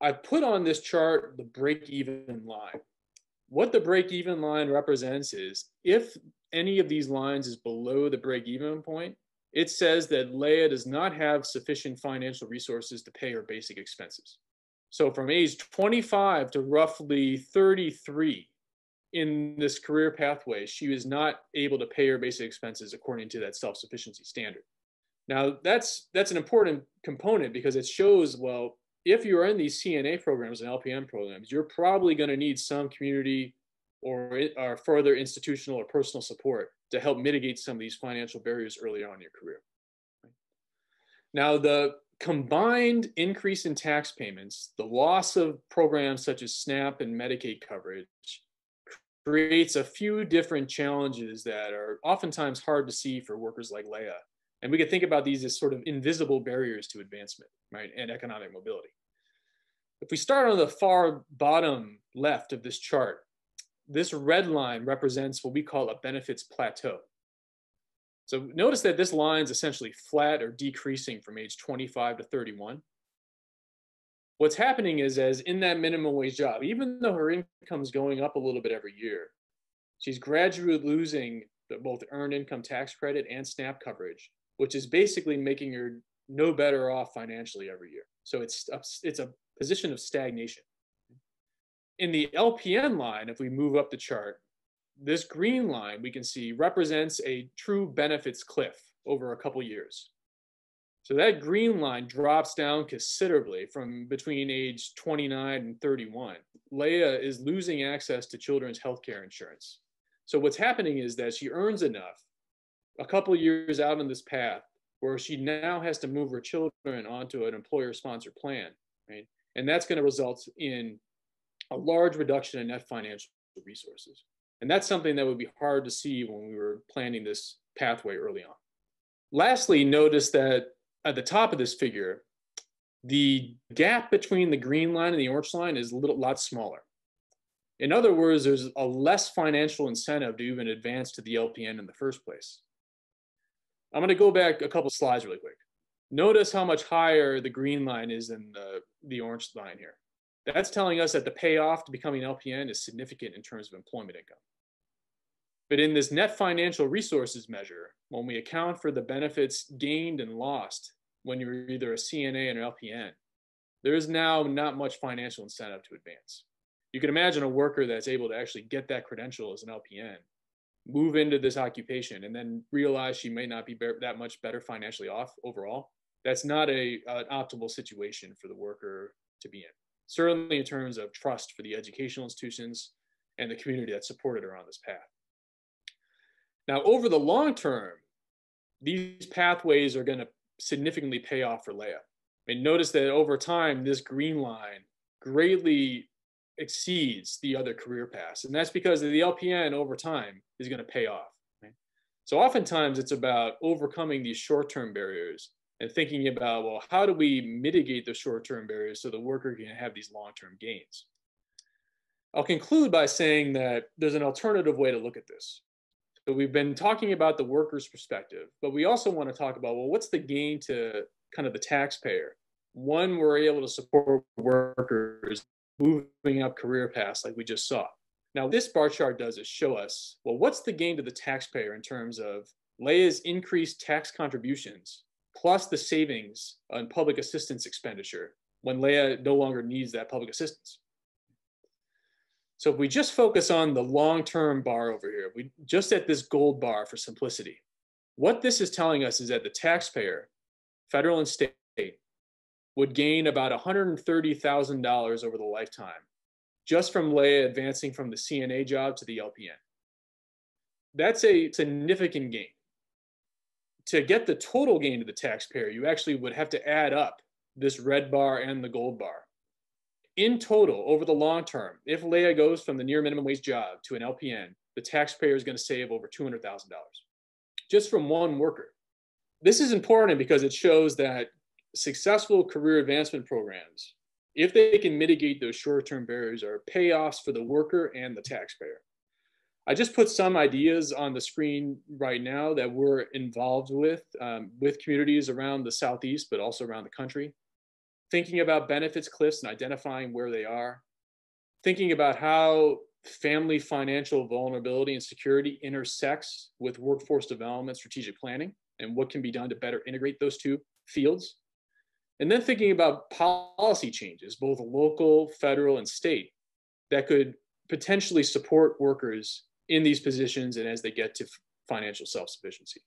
I put on this chart the break-even line. What the break-even line represents is if any of these lines is below the break-even point, it says that Leah does not have sufficient financial resources to pay her basic expenses. So from age 25 to roughly 33 in this career pathway, she was not able to pay her basic expenses according to that self-sufficiency standard. Now, that's an important component because it shows, well, if you're in these CNA programs and LPN programs, you're probably going to need some community or further institutional or personal support to help mitigate some of these financial barriers early on in your career. Now, the combined increase in tax payments, the loss of programs such as SNAP and Medicaid coverage, creates a few different challenges that are oftentimes hard to see for workers like Leah. And we could think about these as sort of invisible barriers to advancement, right, and economic mobility. If we start on the far bottom left of this chart, this red line represents what we call a benefits plateau. So notice that this line is essentially flat or decreasing from age 25 to 31. What's happening is, as in that minimum wage job, even though her income is going up a little bit every year, she's gradually losing both earned income tax credit and SNAP coverage, which is basically making her no better off financially every year. So it's a position of stagnation. In the LPN line, if we move up the chart, this green line we can see represents a true benefits cliff over a couple years. So that green line drops down considerably from between age 29 and 31. Leah is losing access to children's health care insurance. So what's happening is that she earns enough a couple of years out on this path where she now has to move her children onto an employer-sponsored plan, right? And that's going to result in a large reduction in net financial resources. And that's something that would be hard to see when we were planning this pathway early on. Lastly, notice that at the top of this figure, the gap between the green line and the orange line is a lot smaller. In other words, there's a less financial incentive to even advance to the LPN in the first place. I'm going to go back a couple slides really quick. Notice how much higher the green line is than the orange line here. That's telling us that the payoff to becoming an LPN is significant in terms of employment income. But in this net financial resources measure, when we account for the benefits gained and lost when you're either a CNA or an LPN, there is now not much financial incentive to advance. You can imagine a worker that's able to actually get that credential as an LPN, move into this occupation, and then realize she may not be that much better financially off overall. That's not an optimal situation for the worker to be in, certainly in terms of trust for the educational institutions and the community that supported her on this path. Now, over the long term, these pathways are going to significantly pay off for Leah. And notice that over time, this green line greatly exceeds the other career paths. And that's because the LPN over time is going to pay off. Right? So oftentimes it's about overcoming these short-term barriers and thinking about, well, how do we mitigate the short-term barriers so the worker can have these long-term gains? I'll conclude by saying that there's an alternative way to look at this. So we've been talking about the worker's perspective, but we also want to talk about, well, what's the gain to kind of the taxpayer? One, we're able to support workers moving up career paths like we just saw. Now, this bar chart does is show us, well, what's the gain to the taxpayer in terms of Leah's increased tax contributions plus the savings on public assistance expenditure when Leah no longer needs that public assistance. So if we just focus on the long-term bar over here, we just at this gold bar for simplicity, what this is telling us is that the taxpayer, federal and state, would gain about $130,000 over the lifetime just from Leah advancing from the CNA job to the LPN. That's a significant gain. To get the total gain to the taxpayer, you actually would have to add up this red bar and the gold bar. In total, over the long term, if Leah goes from the near minimum wage job to an LPN, the taxpayer is going to save over $200,000 just from one worker. This is important because it shows that successful career advancement programs, if they can mitigate those short-term barriers, are payoffs for the worker and the taxpayer. I just put some ideas on the screen right now that we're involved with communities around the Southeast, but also around the country. thinking about benefits cliffs and identifying where they are, thinking about how family financial vulnerability and security intersects with workforce development strategic planning and what can be done to better integrate those two fields. And then thinking about policy changes, both local, federal, and state, that could potentially support workers in these positions and as they get to financial self-sufficiency.